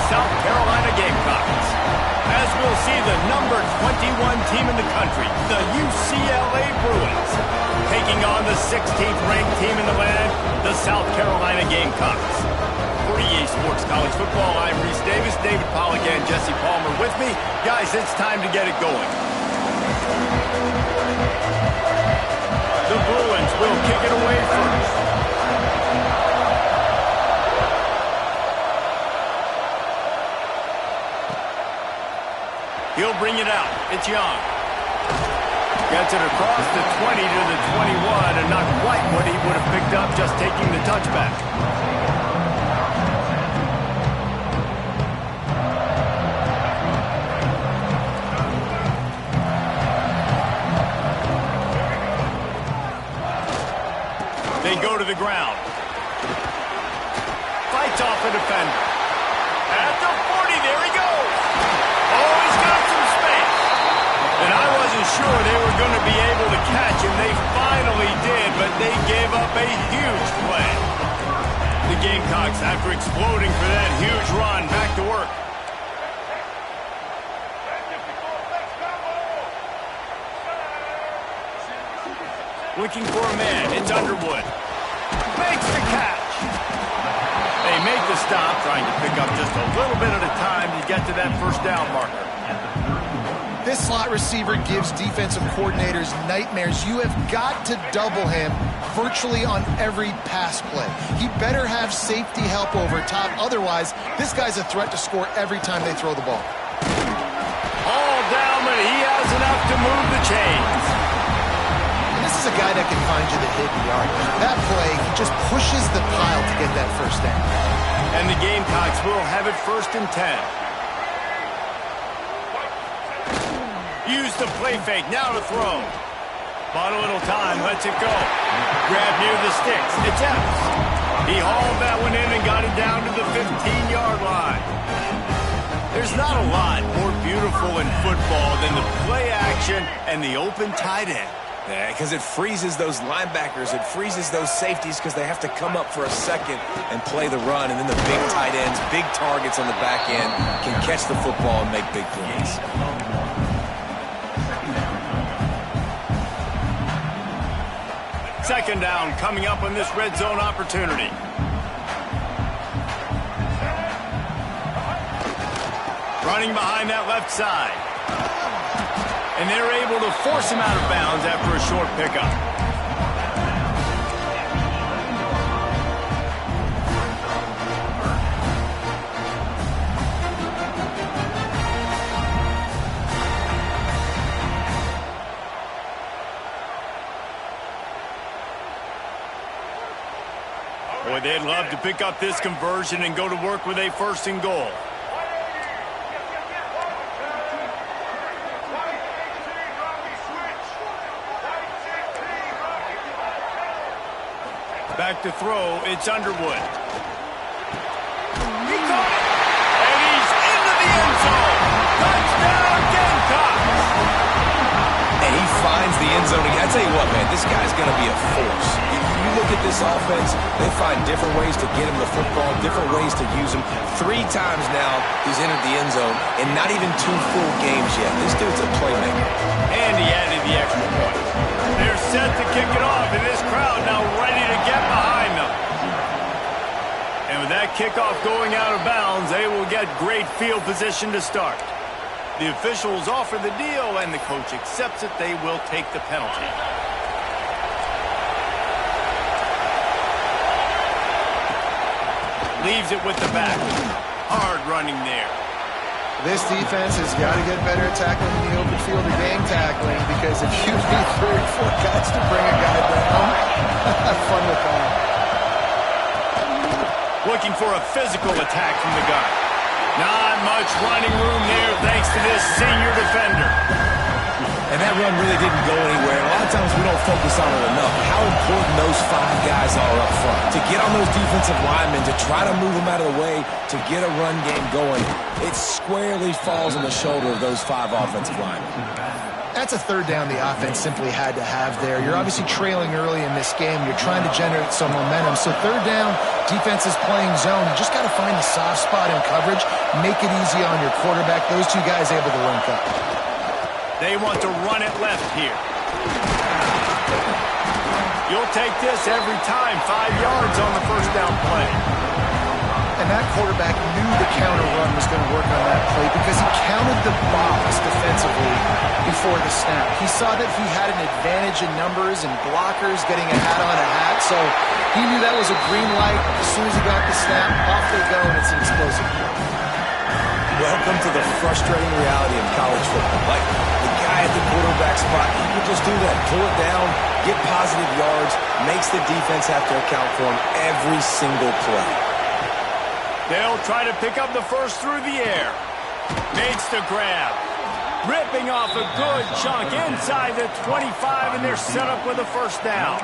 South Carolina Gamecocks. As we'll see, the number 21 team in the country, the UCLA Bruins, taking on the 16th ranked team in the land, the South Carolina Gamecocks. For EA Sports College Football, I'm Reese Davis, David Pollack, and Jesse Palmer with me. Guys, it's time to get it going. The Bruins will kick it away first. He'll bring it out. It's Young. Gets it across the 20 to the 21, and not quite what he would have picked up just taking the touchback. They go to the ground. Fights off a defender. At the 40, there he goes. Oh, he's got some space. And I wasn't sure they were going to be able to catch him. They finally did, but they gave up a huge play. The Gamecocks, after exploding for that huge run, back to work. Looking for a man. It's Underwood. Makes the catch. They make the stop, trying to pick up just a little bit at a time to get to that first down marker. This slot receiver gives defensive coordinators nightmares. You have got to double him virtually on every pass play. He better have safety help over top. Otherwise, this guy's a threat to score every time they throw the ball. All down, but he has enough to move the chains. This is a guy that can find you the hidden yard. That play, he just pushes the pile to get that first down. And the Gamecocks will have it 1st and 10. Use the play fake, now to throw. Bought a little time, lets it go. Grab near the sticks, it's Epps. He hauled that one in and got it down to the 15-yard line. There's not a lot more beautiful in football than the play action and the open tight end. Yeah, because it freezes those linebackers. It freezes those safeties because they have to come up for a second and play the run. And then the big tight ends, big targets on the back end can catch the football and make big plays. Second down coming up on this red zone opportunity. Running behind that left side. And they're able to force him out of bounds after a short pickup. Boy, they'd love to pick up this conversion and go to work with a 1st and goal. Back to throw, it's Underwood. He caught it, and he's into the end zone. Touchdown, Gamecocks! And he finds the end zone again. I tell you what, man, this guy's going to be a force. You look at this offense, they find different ways to get him the football, different ways to use him. 3 times now he's entered the end zone, and not even 2 full games yet. This dude's a playmaker. And he added the extra point. They're set to kick it off, and this crowd now ready to get behind them. And with that kickoff going out of bounds, they will get great field position to start. The officials offer the deal, and the coach accepts it. They will take the penalty. Leaves it with the back. Hard running there. This defense has got to get better at tackling in the open field or game tackling, because if you need 3 or 4 guys to bring a guy down, have fun with that. Looking for a physical attack from the gun. Not much running room there thanks to this senior defender. And that run really didn't go anywhere. A lot of times we don't focus on it enough. How important those 5 guys are up front. To get on those defensive linemen, to try to move them out of the way, to get a run game going, it squarely falls on the shoulder of those 5 offensive linemen. That's a third down the offense simply had to have there. You're obviously trailing early in this game. You're trying to generate some momentum. So third down, defense is playing zone. You just got to find the soft spot in coverage, make it easy on your quarterback. Those two guys able to link up. They want to run it left here. You'll take this every time. 5 yards on the first down play. And that quarterback knew the counter run was going to work on that play because he counted the box defensively before the snap. He saw that he had an advantage in numbers and blockers getting a hat on a hat, so he knew that was a green light. As soon as he got the snap, off they go, and it's an explosive play. Welcome to the frustrating reality of college football. Like, the guy at the quarterback spot, he can just do that. Pull it down, get positive yards, makes the defense have to account for him every single play. They'll try to pick up the first through the air. Makes the grab. Ripping off a good chunk inside the 25, and they're set up with a first down.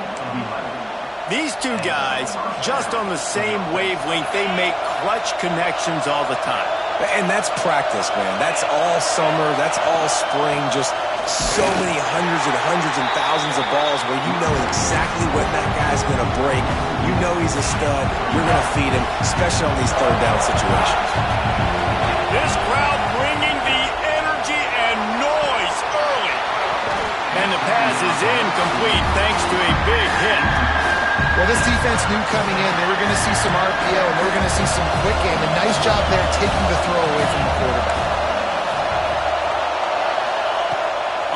These two guys, just on the same wavelength, they make clutch connections all the time. And that's practice, man. That's all summer. That's all spring. Just so many hundreds and thousands of balls where you know exactly when that guy's going to break. You know he's a stud. You're going to feed him, especially on these third down situations. This crowd bringing the energy and noise early. And the pass is incomplete thanks to a big hit. Well, this defense knew coming in they were going to see some RPO and they were going to see some quick game. A nice job there taking the throw away from the quarterback.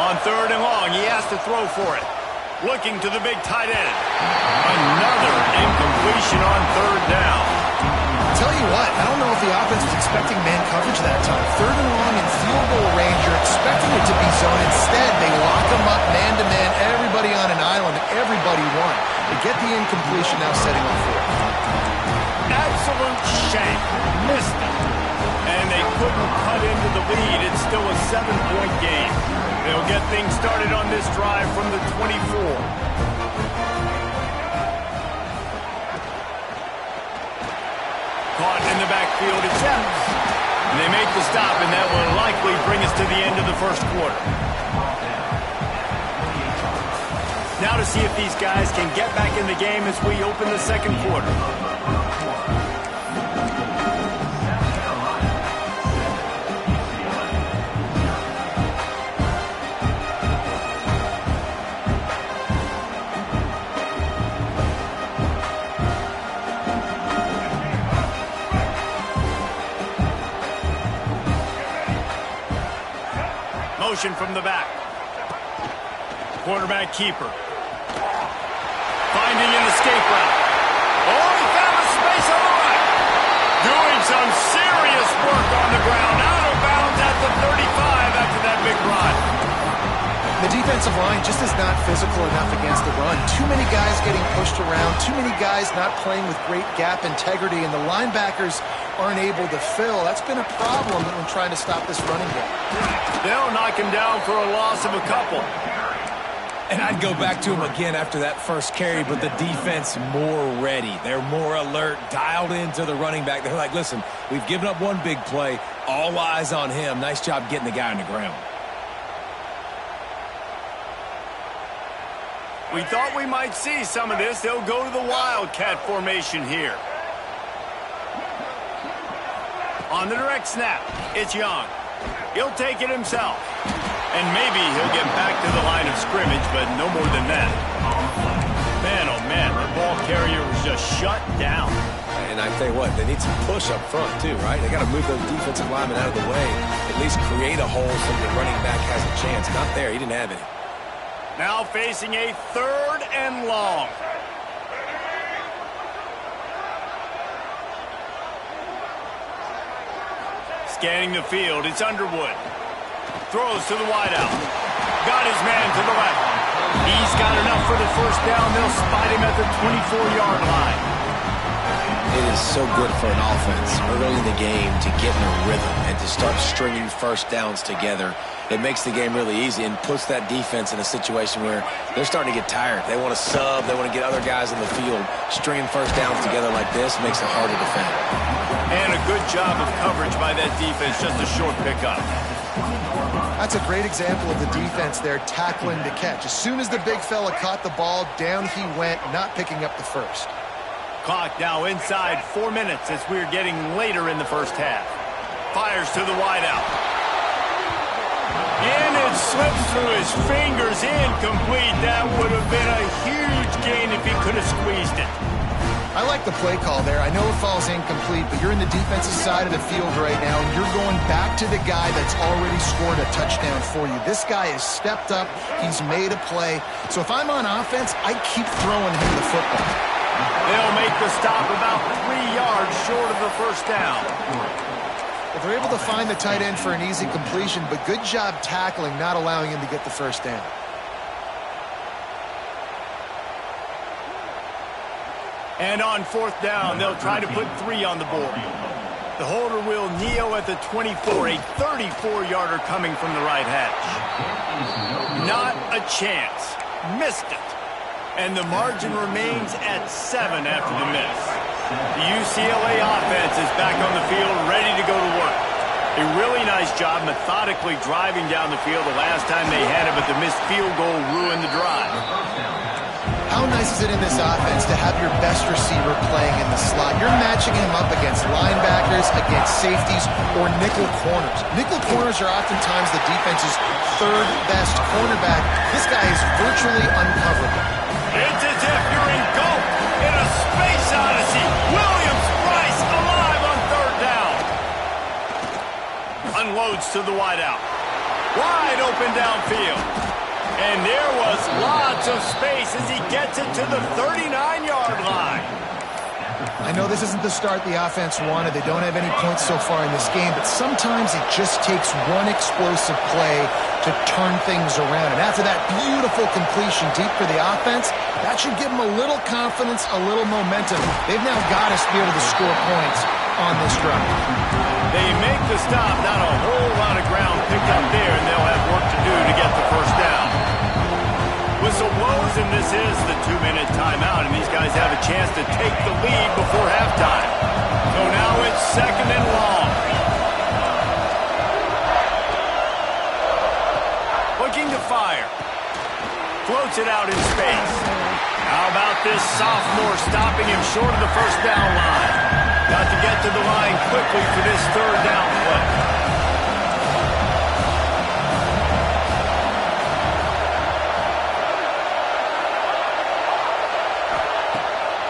On third and long, he has to throw for it. Looking to the big tight end. Another incompletion on third down. Tell you what, I don't know if the offense was expecting man coverage that time. Third and long in field goal range, you're expecting it to be zone. Instead, they lock them up man-to-man, everybody on an island, everybody won. They get the incompletion, now setting up for it. Absolute shank. Missed it. And they couldn't cut into the lead. It's still a 7-point game. They'll get things started on this drive from the 24. Caught in the backfield, it's Evans. And they make the stop, and that will likely bring us to the end of the first quarter. Now to see if these guys can get back in the game as we open the second quarter. Motion from the back. Quarterback keeper. Finding an escape route. Oh, he found a space on the right. Doing some serious work on the ground. Out of bounds at the 35 after that big run. The defensive line just is not physical enough against the run. Too many guys getting pushed around. Too many guys not playing with great gap integrity. And the linebackers aren't able to fill. That's been a problem when trying to stop this running game. They'll knock him down for a loss of a couple. And I'd go back to him again after that first carry, but the defense more ready. They're more alert, dialed into the running back. They're like, listen, we've given up one big play. All eyes on him. Nice job getting the guy on the ground. We thought we might see some of this. They'll go to the Wildcat formation here. On the direct snap, it's Young. He'll take it himself. And maybe he'll get back to the line of scrimmage, but no more than that. Man, oh man, the ball carrier was just shut down. And I tell you what, they need some push up front too, right? They got to move those defensive linemen out of the way. At least create a hole so the running back has a chance. Not there, he didn't have any. Now facing a third and long. Scanning the field, it's Underwood. Throws to the wideout. Got his man to the left. He's got enough for the first down. They'll spot him at the 24-yard line. It is so good for an offense early in the game to get in a rhythm and to start stringing first downs together. It makes the game really easy and puts that defense in a situation where they're starting to get tired. They want to sub. They want to get other guys in the field. Stringing first downs together like this makes it hard to defend. And a good job of coverage by that defense. Just a short pickup. That's a great example of the defense there tackling the catch. As soon as the big fella caught the ball, down he went, not picking up the first. Clock now inside 4 minutes as we're getting later in the first half. Fires to the wideout. And it slips through his fingers, incomplete. That would have been a huge gain if he could have squeezed it. I like the play call there. I know it falls incomplete, but you're in the defensive side of the field right now, and you're going back to the guy that's already scored a touchdown for you. This guy has stepped up. He's made a play. So if I'm on offense, I keep throwing him the football. They'll make the stop about 3 yards short of the first down. Well, they're able to find the tight end for an easy completion, but good job tackling, not allowing him to get the first down. And on fourth down, they'll try to put 3 on the board. The holder will kneel at the 24, a 34-yarder coming from the right hash. Not a chance. Missed it. And the margin remains at 7 after the miss. The UCLA offense is back on the field, ready to go to work. A really nice job methodically driving down the field the last time they had it, but the missed field goal ruined the drive. How nice is it in this offense to have your best receiver playing in the slot? You're matching him up against linebackers, against safeties, or nickel corners. Nickel corners are oftentimes the defense's third best cornerback. This guy is virtually uncoverable. It's as if you're engulfed in a space odyssey. Williams-Brice alive on third down. Unloads to the wideout. Wide open downfield. And there was lots of space as he gets it to the 39-yard line. I know this isn't the start the offense wanted. They don't have any points so far in this game, but sometimes it just takes one explosive play to turn things around. And after that beautiful completion deep for the offense, that should give them a little confidence, a little momentum. They've now got to be able to score points on this drive. They make the stop, not a whole lot of ground picked up there, and they'll have work to do to get the first down. Whistle blows, and this is the 2-minute timeout, and these guys have a chance to take the lead before halftime. So now it's second and long. Looking to fire. Floats it out in space. How about this sophomore stopping him short of the first down line? Got to get to the line quickly for this third down play.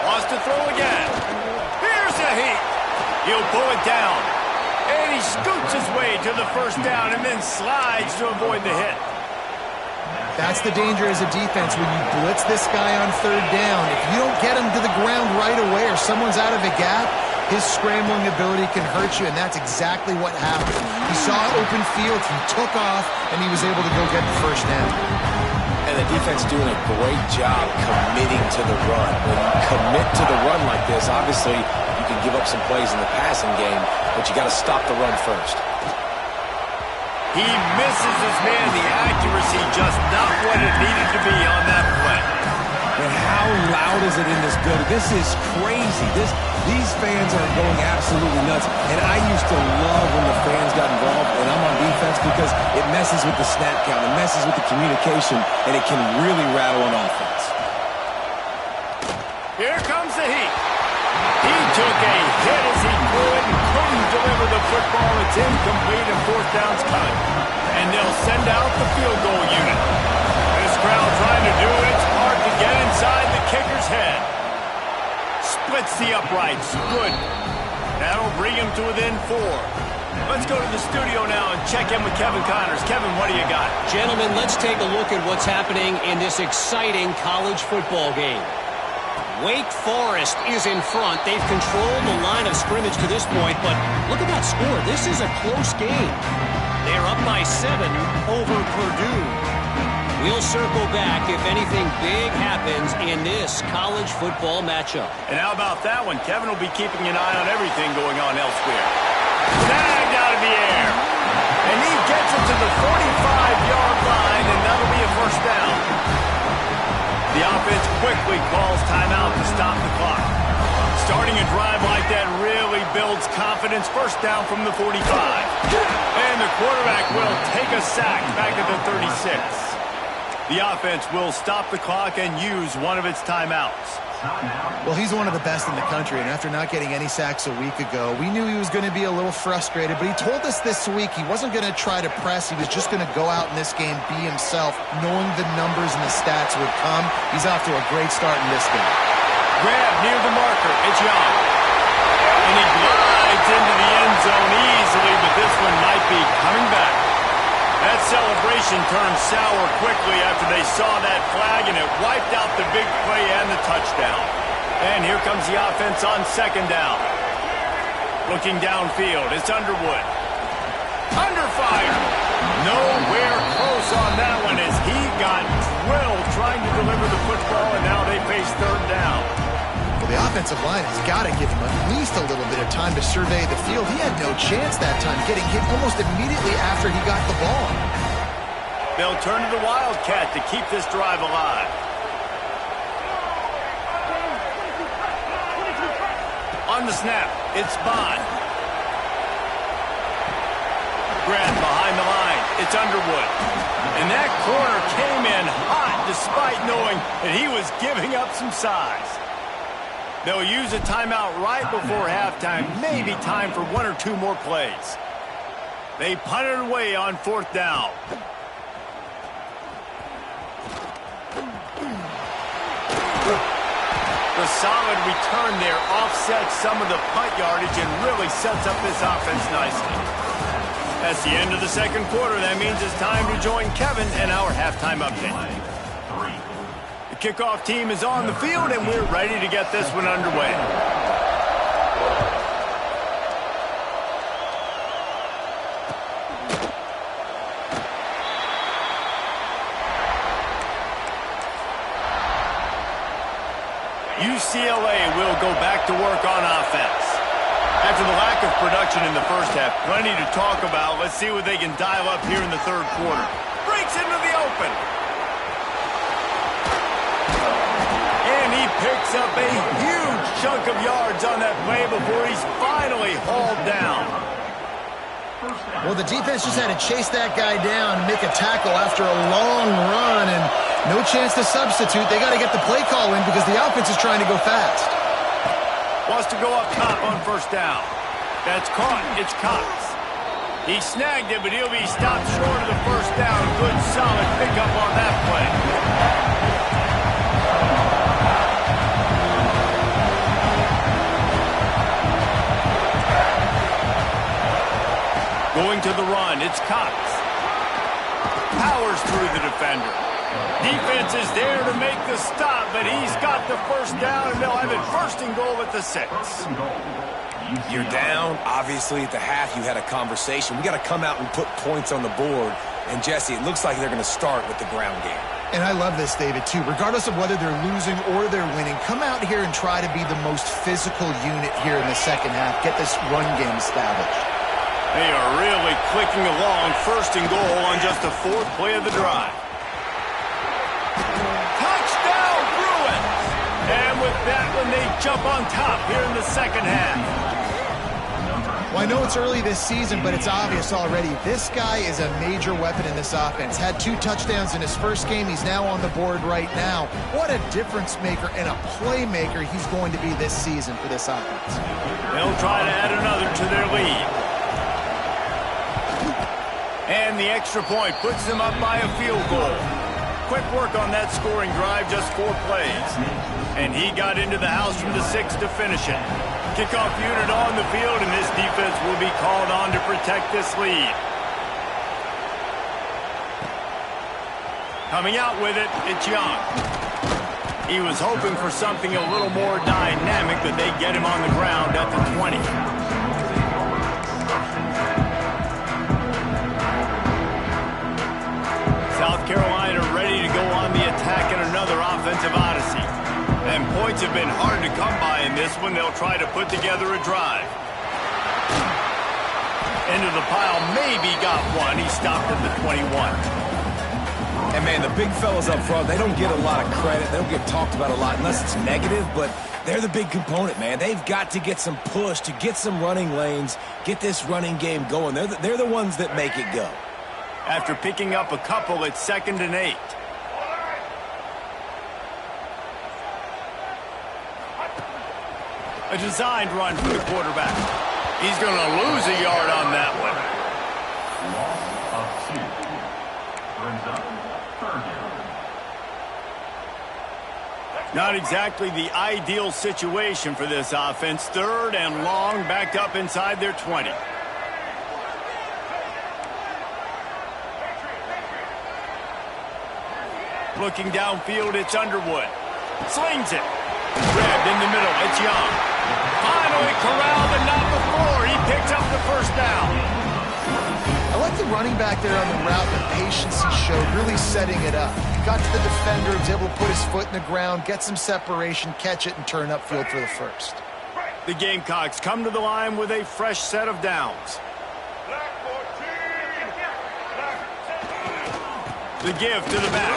Wants to throw again. Here's a heat. He'll pull it down. And he scoots his way to the first down and then slides to avoid the hit. That's the danger as a defense when you blitz this guy on third down. If you don't get him to the ground right away or someone's out of a gap, his scrambling ability can hurt you, and that's exactly what happened. He saw open field, he took off, and he was able to go get the first down. And the defense doing a great job committing to the run. When you commit to the run like this, obviously you can give up some plays in the passing game, but you got to stop the run first. He misses his man. The accuracy just not what it needed to be on that play. And how loud is it in this building? This is crazy. These fans are going absolutely nuts. And I used to love when the fans got involved when I'm on defense because it messes with the snap count, it messes with the communication, and it can really rattle an offense. Here comes the heat. He took a hit as he threw it and couldn't deliver the football. It's incomplete and fourth down's cut. And they'll send out the field goal unit. This crowd trying to do it. It's hard to get inside the kicker's head. Splits the uprights. Good. That'll bring him to within 4. Let's go to the studio now and check in with Kevin Connors. Kevin, what do you got? Gentlemen, let's take a look at what's happening in this exciting college football game. Wake Forest is in front. They've controlled the line of scrimmage to this point, but look at that score. This is a close game. They're up by 7 over Purdue. We'll circle back if anything big happens in this college football matchup. And how about that one? Kevin will be keeping an eye on everything going on elsewhere. Snagged out of the air. And he gets it to the 45-yard line, and that'll be a first down. The offense quickly calls timeout to stop the clock. Starting a drive like that really builds confidence. First down from the 45. And the quarterback will take a sack back at the 36. The offense will stop the clock and use one of its timeouts. Well, he's one of the best in the country, and after not getting any sacks a week ago, we knew he was going to be a little frustrated, but he told us this week he wasn't going to try to press. He was just going to go out in this game, be himself, knowing the numbers and the stats would come. He's off to a great start in this game. Grab near the marker. It's Young. And he glides into the end zone easily, but this one might be coming back. That celebration turned sour quickly after they saw that flag, and it wiped out the big play and the touchdown. And here comes the offense on second down. Looking downfield, it's Underwood. Under fire. Nowhere close on that one as he got drilled trying to deliver the football, and now they face third down. Well, the offensive line has got to give him at least a little bit of time to survey the field. He had no chance that time, getting hit almost immediately after he got the ball. They'll turn to the Wildcat to keep this drive alive. On the snap, it's Bond. Grab behind the line, it's Underwood. And that corner came in hot despite knowing that he was giving up some size. They'll use a timeout right before halftime, maybe time for one or two more plays. They punt it away on fourth down. The solid return there offsets some of the punt yardage and really sets up this offense nicely. That's the end of the second quarter. That means it's time to join Kevin and our halftime update. The kickoff team is on the field, and we're ready to get this one underway. UCLA will go back to work on offense. After the lack of production in the first half, plenty to talk about. Let's see what they can dial up here in the third quarter. Breaks into the open. And he picks up a huge chunk of yards on that play before he's finally hauled down. Well, the defense just had to chase that guy down, make a tackle after a long run, and no chance to substitute. They got to get the play call in because the offense is trying to go fast. Wants to go up top on first down. That's caught. It's Cox. He snagged it, but he'll be stopped short of the first down. Good, solid pickup on that play. Going to the run, it's Cox. Powers through the defender. Defense is there to make the stop, but he's got the first down, and they'll have it first and goal at the 6. You're down. Obviously, at the half, you had a conversation. We got to come out and put points on the board. And, Jesse, it looks like they're going to start with the ground game. And I love this, David, too. Regardless of whether they're losing or they're winning, come out here and try to be the most physical unit here in the second half. Get this run game established. They are really clicking along, first and goal on just the fourth play of the drive. Touchdown, Bruins! And with that one, they jump on top here in the second half. Well, I know it's early this season, but it's obvious already. This guy is a major weapon in this offense. Had 2 touchdowns in his first game. He's now on the board right now. What a difference maker and a playmaker he's going to be this season for this offense. They'll try to add another to their lead. And the extra point puts them up by a field goal. Quick work on that scoring drive, just 4 plays. And he got into the house from the 6 to finish it. Kickoff unit on the field, and this defense will be called on to protect this lead. Coming out with it, it's Young. He was hoping for something a little more dynamic, but they get him on the ground at the 20. South Carolina ready to go on the attack in another offensive odyssey. And points have been hard to come by in this one. They'll try to put together a drive. Into the pile, maybe got one. He stopped at the 21. And, man, the big fellas up front, they don't get a lot of credit. They don't get talked about a lot unless it's negative, but they're the big component, man. They've got to get some push to get some running lanes, get this running game going. They're the ones that make it go. After picking up a couple, it's 2nd and 8. A designed run for the quarterback. He's going to lose a yard on that one. Not exactly the ideal situation for this offense. 3rd and long, backed up inside their 20. Looking downfield, it's Underwood. Slings it. Grabbed in the middle, it's Young. Finally corralled, but not before. He picks up the first down. I like the running back there on the route, the patience he showed, really setting it up. Got to the defender, was able to put his foot in the ground, get some separation, catch it, and turn upfield for the first. The Gamecocks come to the line with a fresh set of downs. The give to the back.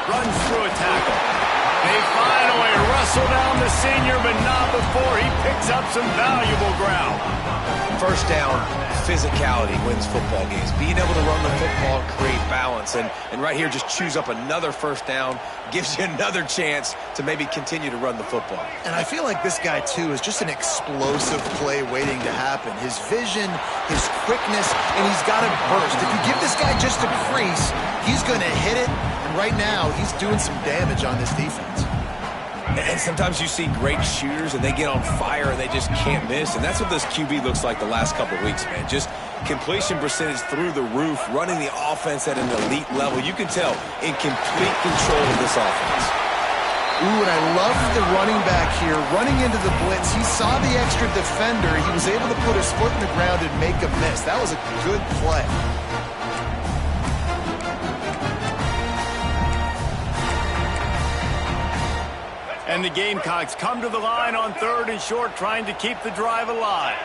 Runs through a tackle. They finally wrestle down the senior, but not before he picks up some valuable ground. First down, physicality wins football games. Being able to run the football and create balance. And right here, just choose up another first down, gives you another chance to maybe continue to run the football. And I feel like this guy, too, is just an explosive play waiting to happen. His vision, his quickness, and he's got a burst. If you give this guy just a crease, he's going to hit it. And right now, he's doing some damage on this defense. And sometimes you see great shooters, and they get on fire, and they just can't miss. And that's what this QB looks like the last couple of weeks, man. Just completion percentage through the roof, running the offense at an elite level. You can tell in complete control of this offense. Ooh, and I love the running back here, running into the blitz. He saw the extra defender. He was able to put his foot in the ground and make a miss. That was a good play. And the Gamecocks come to the line on 3rd and short, trying to keep the drive alive.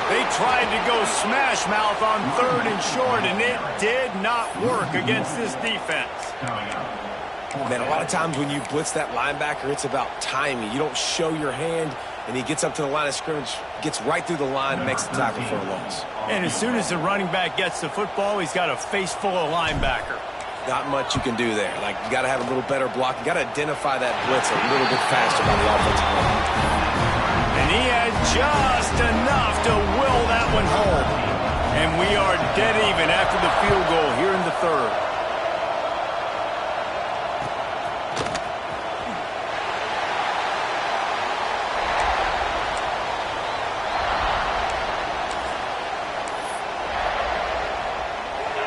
They tried to go smash mouth on 3rd and short, and it did not work against this defense. Man, a lot of times when you blitz that linebacker, it's about timing. You don't show your hand, and he gets up to the line of scrimmage, gets right through the line, and makes the tackle for a loss. And as soon as the running back gets the football, he's got a face full of linebacker. Not much you can do there. Like, you got to have a little better block. You got to identify that blitz a little bit faster by the offensive line. And he had just enough to will that one home. And we are dead even after the field goal here in the 3rd.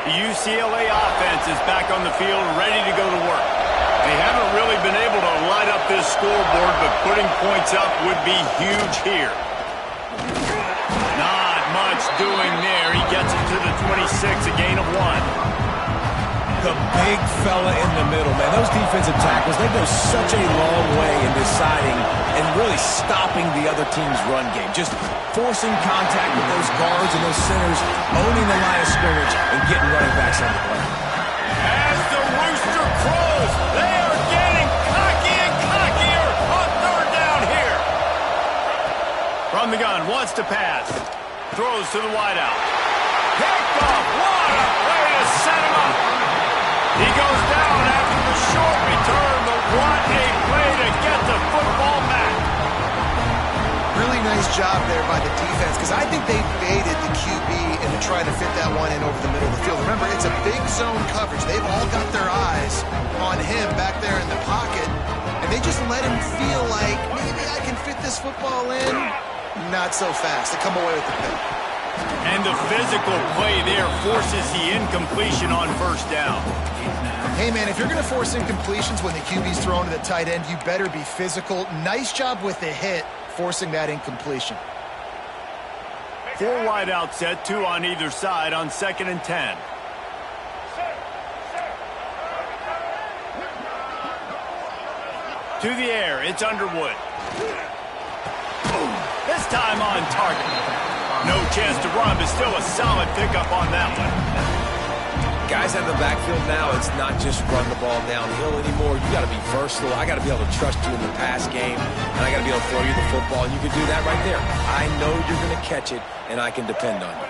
The UCLA offense is back on the field, ready to go to work. They haven't really been able to light up this scoreboard, but putting points up would be huge here. Not much doing there. He gets it to the 26, a gain of 1. The big fella in the middle, man. Those defensive tackles, they go such a long way in deciding and really stopping the other team's run game. Just forcing contact with those guards and those centers, owning the line of scrimmage, and getting running backs on the play. As the rooster crows, they are getting cocky and cockier on 3rd down here. From the gun, wants to pass. Throws to the wideout. Picked off. What a way to set him up. He goes down after the short return, but what a play to get the football back. Really nice job there by the defense, because I think they baited the QB into trying to fit that one in over the middle of the field. Remember, it's a big zone coverage. They've all got their eyes on him back there in the pocket, and they just let him feel like, maybe I can fit this football in. Not so fast. They come away with the pick. And the physical play there forces the incompletion on 1st down. Hey, man, if you're going to force incompletions when the QB's thrown to the tight end, you better be physical. Nice job with the hit, forcing that incompletion. 4 wide out set, 2 on either side on 2nd and 10. To the air, it's Underwood. This This time on target. No chance to run, but still a solid pickup on that one. Guys out of the backfield now, it's not just run the ball downhill anymore. You got to be versatile. I got to be able to trust you in the pass game, and I got to be able to throw you the football. You can do that right there. I know you're going to catch it, and I can depend on you.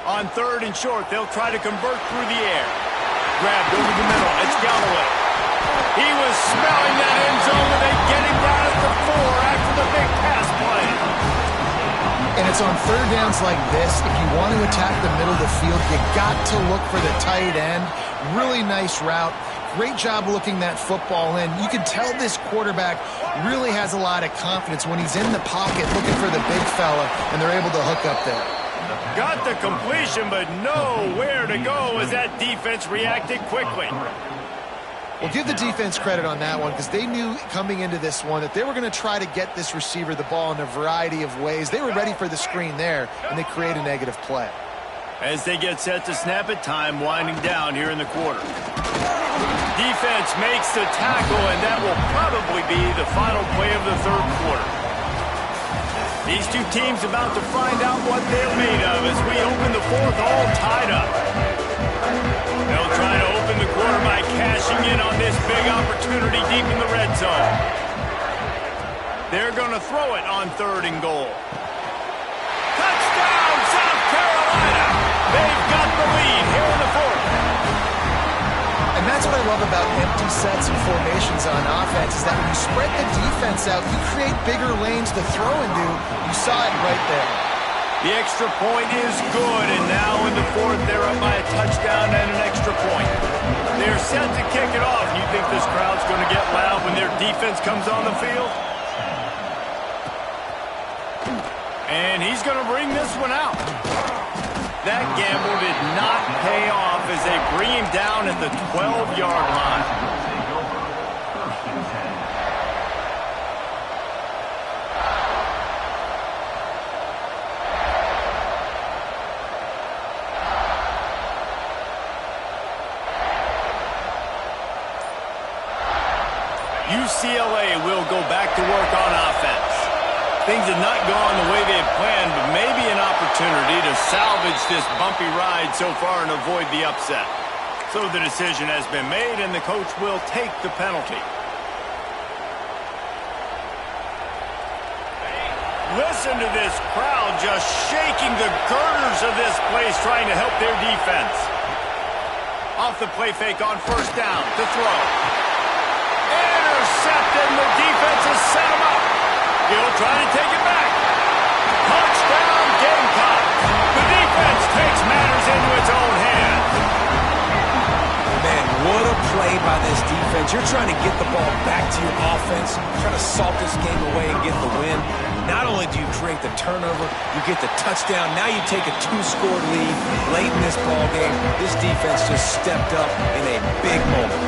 On 3rd and short, they'll try to convert through the air. Grabbed over the middle. It's Galloway. He was smelling that end zone, but they get him down at the 4 after the big pass play. And it's on 3rd downs like this. If you want to attack the middle of the field, you got to look for the tight end. Really nice route. Great job looking that football in. You can tell this quarterback really has a lot of confidence when he's in the pocket looking for the big fella, and they're able to hook up there. Got the completion, but nowhere to go as that defense reacted quickly. Well, give the defense credit on that one because they knew coming into this one that they were going to try to get this receiver the ball in a variety of ways. They were ready for the screen there, and they create a negative play. As they get set to snap it, time winding down here in the quarter. Defense makes the tackle, and that will probably be the final play of the 3rd quarter. These two teams about to find out what they're made of as we open the 4th all tied up. They'll try to open the quarter by cashing in on this big opportunity deep in the red zone. They're going to throw it on 3rd and goal. Touchdown, South Carolina! They've got the lead here in the 4th. And that's what I love about empty sets and formations on offense is that when you spread the defense out, you create bigger lanes to throw into. You saw it right there. The extra point is good, and now in the 4th, they're up by a touchdown and an extra point. They're set to kick it off. You think this crowd's going to get loud when their defense comes on the field? And he's going to bring this one out. That gamble did not pay off as they bring him down at the 12-yard line. UCLA will go back to work on offense. Things have not gone the way they had planned, but maybe an opportunity to salvage this bumpy ride so far and avoid the upset. So the decision has been made, and the coach will take the penalty. Listen to this crowd just shaking the girders of this place, trying to help their defense. Off the play fake on 1st down to throw. Intercepted, and the defense has set him up. He'll try to take it back. Touchdown, Gamecocks. The defense takes matters into its own hands. Man, what a play by this defense. You're trying to get the ball back to your offense, trying to salt this game away and get the win. Not only do you create the turnover, you get the touchdown. Now you take a 2-score lead late in this ball game. This defense just stepped up in a big moment.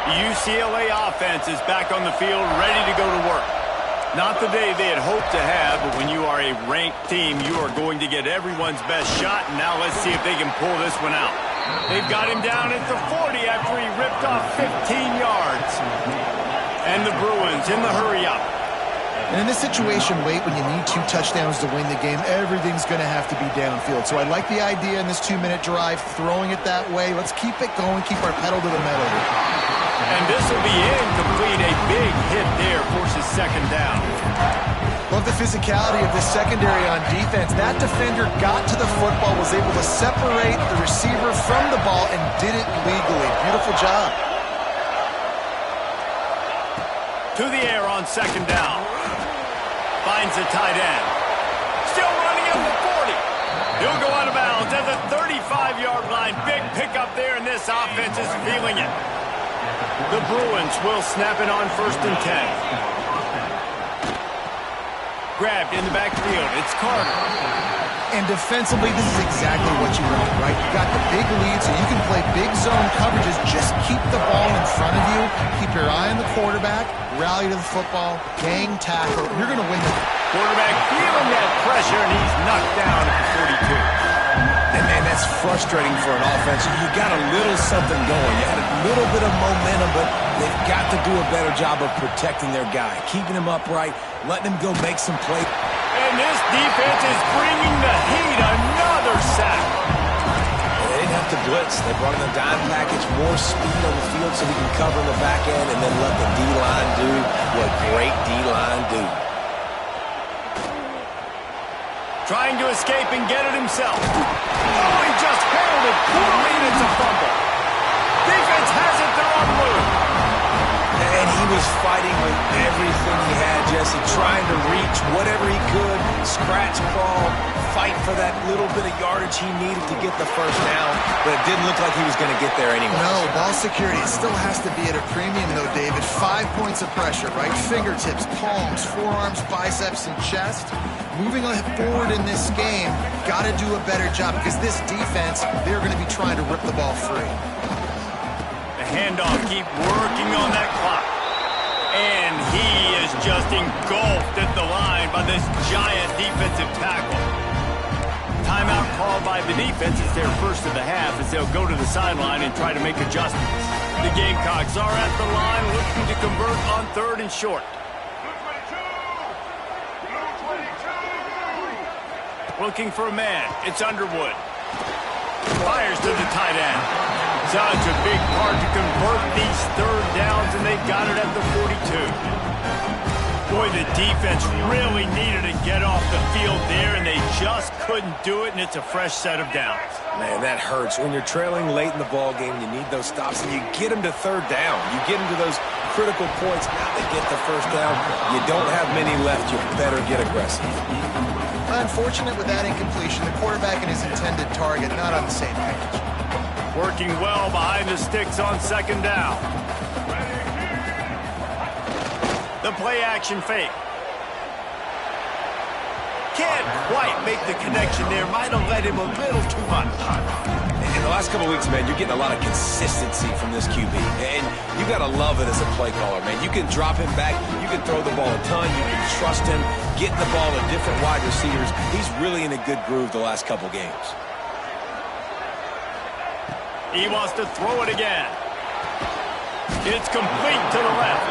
UCLA offense is back on the field, ready to go to work. Not the day they had hoped to have, but when you are a ranked team, you are going to get everyone's best shot, and now let's see if they can pull this one out. They've got him down at the 40 after he ripped off 15 yards. And the Bruins in the hurry-up. And in this situation, Wade, when you need 2 touchdowns to win the game, everything's going to have to be downfield. So I like the idea in this 2-minute drive, throwing it that way. Let's keep it going, keep our pedal to the metal. And this will be incomplete. A big hit there forces 2nd down. Love the physicality of this secondary on defense. That defender got to the football, was able to separate the receiver from the ball, and did it legally. Beautiful job. To the air on 2nd down. Finds the tight end. Still running at the 40. He'll go out of bounds at the 35-yard line. Big pickup there, and this offense is feeling it. The Bruins will snap it on 1st and 10. grabbed in the backfield. It's Carter. And defensively, this is exactly what you want, right? You got the big lead, so you can play big zone coverages. Just keep the ball in front of you. Keep your eye on the quarterback. Rally to the football. Gang tackle. You're going to win the Quarterback feeling that pressure, and he's knocked down at the 42. And, man, that's frustrating for an offense. You got a little something going. You had a little bit of momentum, but they've got to do a better job of protecting their guy, keeping him upright, letting him go make some plays. And this defense is bringing the heat. Another sack. They didn't have to blitz. They brought in the dime package, more speed on the field so he can cover in the back end and then let the D-line do what great D-line do. Trying to escape and get it himself. Oh, he just handled it poorly, and it's a fumble. Defense has it, they're on move. And he was fighting with everything he had, Jesse, trying to reach whatever he could, scratch, crawl, fight for that little bit of yardage he needed to get the first down, but it didn't look like he was going to get there anyway. No, ball security. It still has to be at a premium, though, David. 5 points of pressure, right? Fingertips, palms, forearms, biceps, and chest. Moving forward in this game, got to do a better job because this defense, they're going to be trying to rip the ball free. The handoff, keep working on that clock. And he is just engulfed at the line by this giant defensive tackle. Timeout called by the defense is their first of the half as they'll go to the sideline and try to make adjustments. The Gamecocks are at the line looking to convert on 3rd and short. Looking for a man. It's Underwood. Fires to the tight end. Such a big part to convert these 3rd downs, and they got it at the 42. Boy, the defense really needed to get off the field there, and they just couldn't do it, and it's a fresh set of downs. Man, that hurts. When you're trailing late in the ball game, you need those stops, and you get them to 3rd down. You get them to those critical points. Now they get the 1st down. You don't have many left. You better get aggressive. Unfortunate with that incompletion, the quarterback and his intended target not on the same page. Working well behind the sticks on 2nd down. The play-action fake. Can't quite make the connection there. Might have led him a little too much. In the last couple of weeks, man, you're getting a lot of consistency from this QB. And you got to love it as a play caller, man. You can drop him back. You can throw the ball a ton. You can trust him. Getting the ball to different wide receivers. He's really in a good groove the last couple games. He wants to throw it again. It's complete to the left.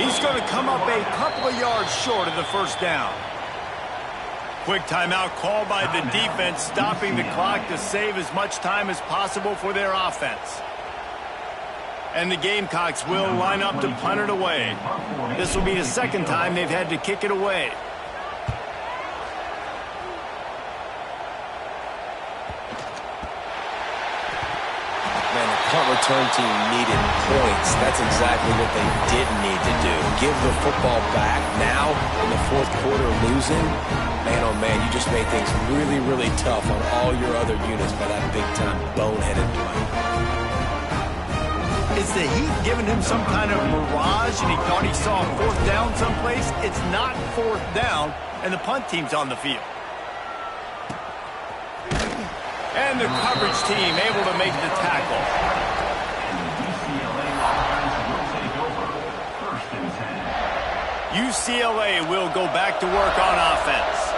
He's going to come up a couple of yards short of the 1st down. Quick timeout called by the defense, stopping the clock to save as much time as possible for their offense. And the Gamecocks will line up to punt it away. This will be the 2nd time they've had to kick it away. Man, the punt return team needed points. That's exactly what they didn't need to do. Give the football back now in the 4th quarter losing. Man, oh man, you just made things really, really tough on all your other units by that big-time boneheaded play. Is the heat giving him some kind of mirage and he thought he saw a 4th down someplace? It's not 4th down, and the punt team's on the field. And the coverage team able to make the tackle. UCLA will go back to work on offense.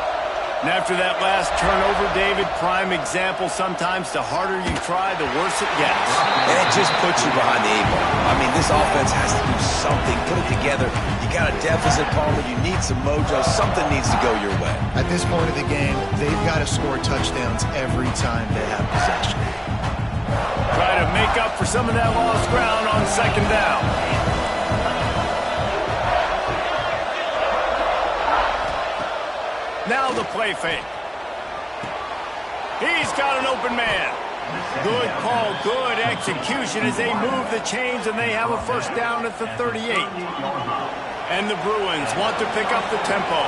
And after that last turnover, David, prime example, sometimes the harder you try, the worse it gets. And it just puts you behind the 8 ball. I mean, this offense has to do something, put it together. You got a deficit, Palmer. You need some mojo. Something needs to go your way. At this point of the game, they've got to score touchdowns every time they have possession. Try to make up for some of that lost ground on 2nd down. Now the play fake. He's got an open man. Good call, good execution as they move the chains and they have a 1st down at the 38. And the Bruins want to pick up the tempo.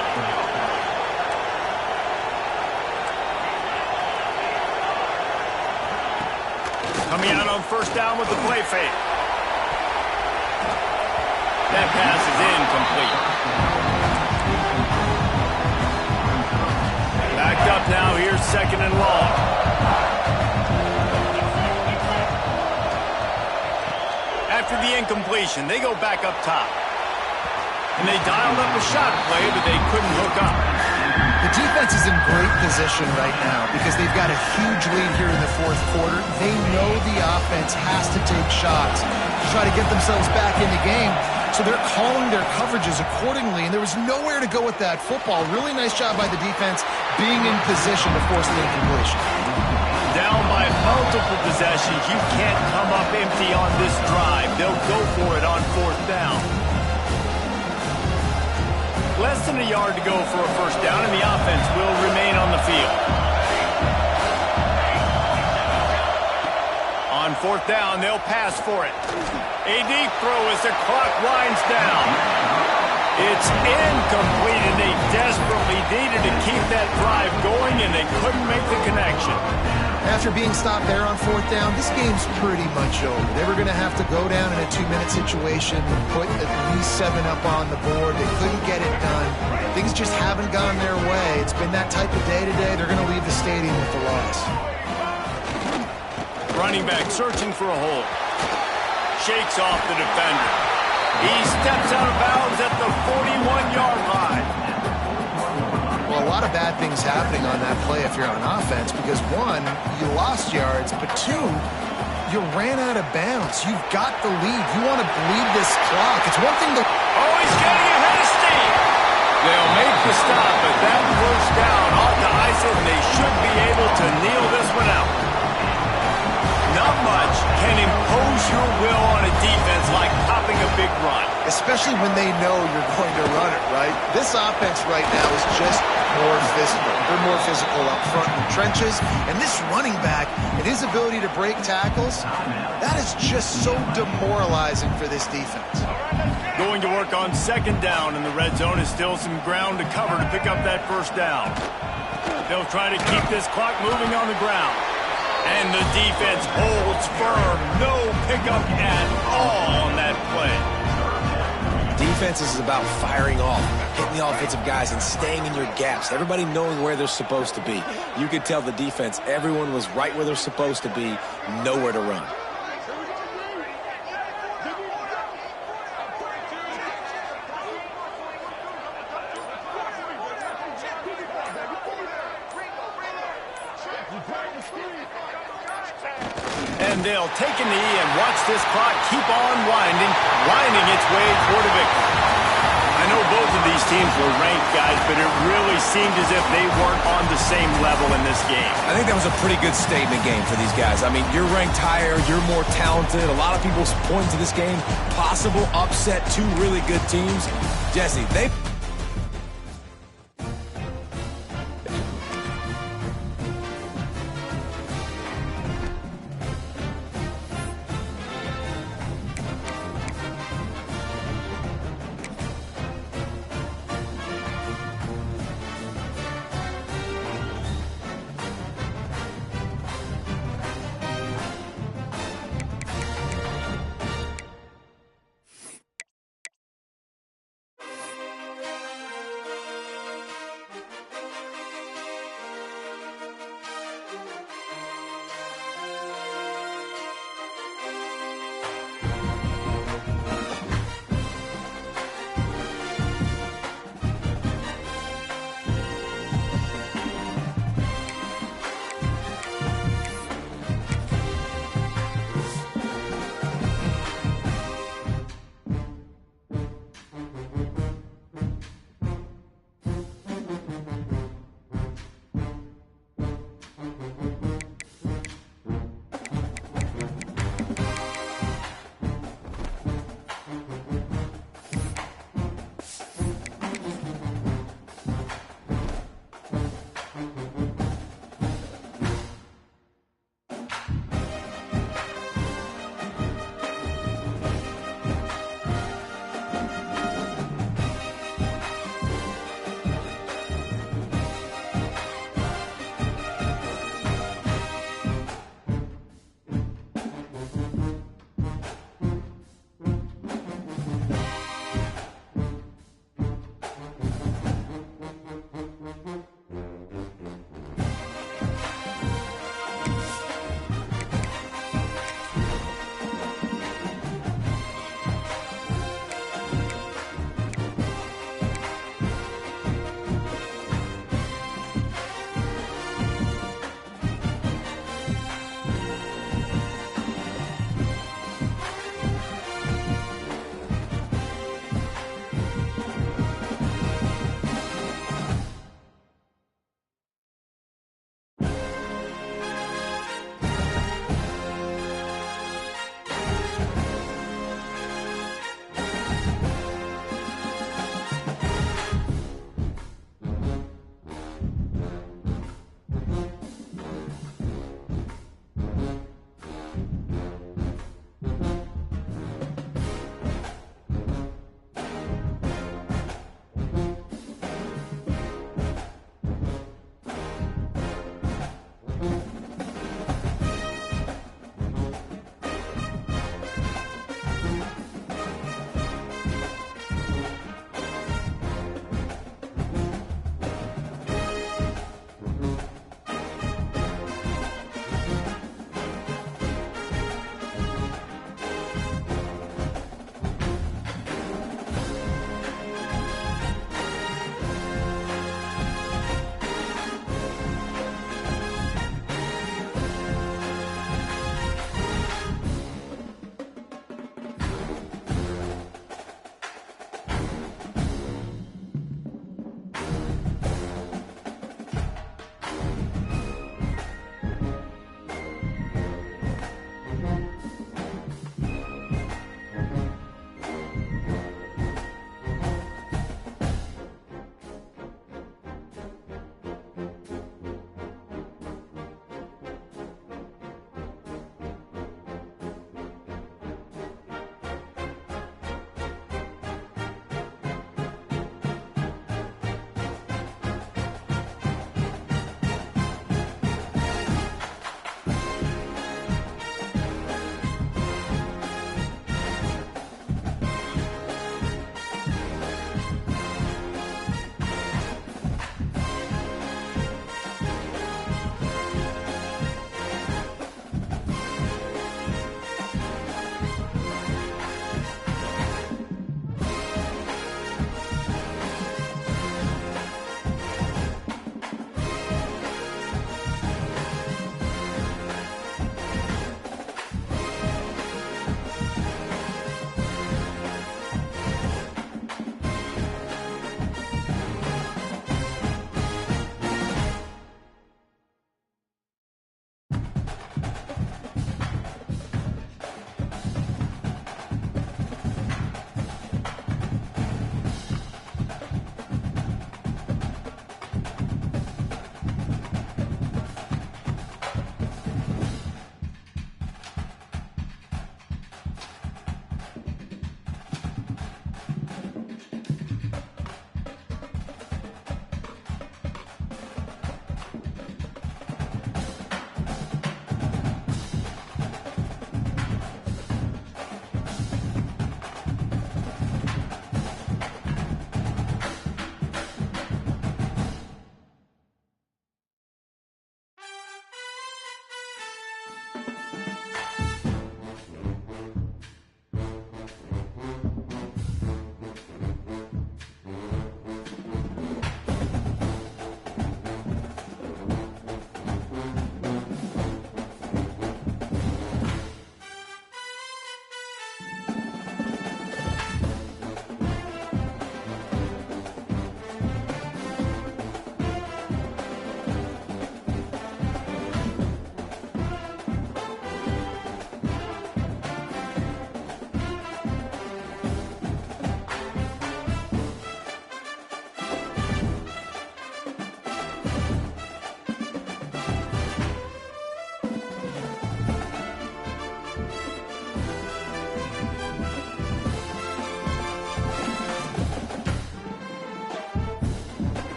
Coming out on 1st down with the play fake. That pass is incomplete. here's 2nd and long. After the incompletion, they go back up top. And they dialed up a shot play, but they couldn't hook up. The defense is in great position right now because they've got a huge lead here in the 4th quarter. They know the offense has to take shots to try to get themselves back in the game. So they're calling their coverages accordingly, and there was nowhere to go with that football. Really nice job by the defense being in position to force the incompletion. Down by multiple possessions, you can't come up empty on this drive. They'll go for it on 4th down. Less than a yard to go for a 1st down, and the offense will remain on the field. On 4th down, they'll pass for it. A deep throw as the clock winds down. It's incomplete, and they desperately needed to keep that drive going, and they couldn't make the connection. After being stopped there on 4th down, this game's pretty much over. They were going to have to go down in a 2-minute situation, put at least 7 up on the board. They couldn't get it done. Things just haven't gone their way. It's been that type of day today. They're going to leave the stadium with the loss. Running back searching for a hole. Shakes off the defender. He steps out of bounds at the 41-yard line. Well, a lot of bad things happening on that play if you're on offense because, 1, you lost yards, but 2, you ran out of bounds. You've got the lead. You want to bleed this clock. It's one thing to... Oh, he's getting ahead of steam. They'll make the stop, but that 1st down ought to ice it, and they should be able to kneel this one out. Not much can impose your will on a defense like popping a big run. Especially when they know you're going to run it, right? This offense right now is just more physical. They're more physical up front in the trenches. And this running back and his ability to break tackles, that is just so demoralizing for this defense. Going to work on 2nd down, and the red zone is still some ground to cover to pick up that 1st down. They'll try to keep this clock moving on the ground. And the defense holds firm. No pickup at all on that play. Defense is about firing off, hitting the offensive guys, and staying in your gaps. Everybody knowing where they're supposed to be. You could tell the defense, everyone was right where they're supposed to be, nowhere to run. And they'll take a knee and watch this clock keep on winding its way toward a victory. I know both of these teams were ranked, guys, but it really seemed as if they weren't on the same level in this game. I think that was a pretty good statement game for these guys. I mean, you're ranked higher, you're more talented. A lot of people point to this game, possible upset, 2 really good teams. Jesse, they...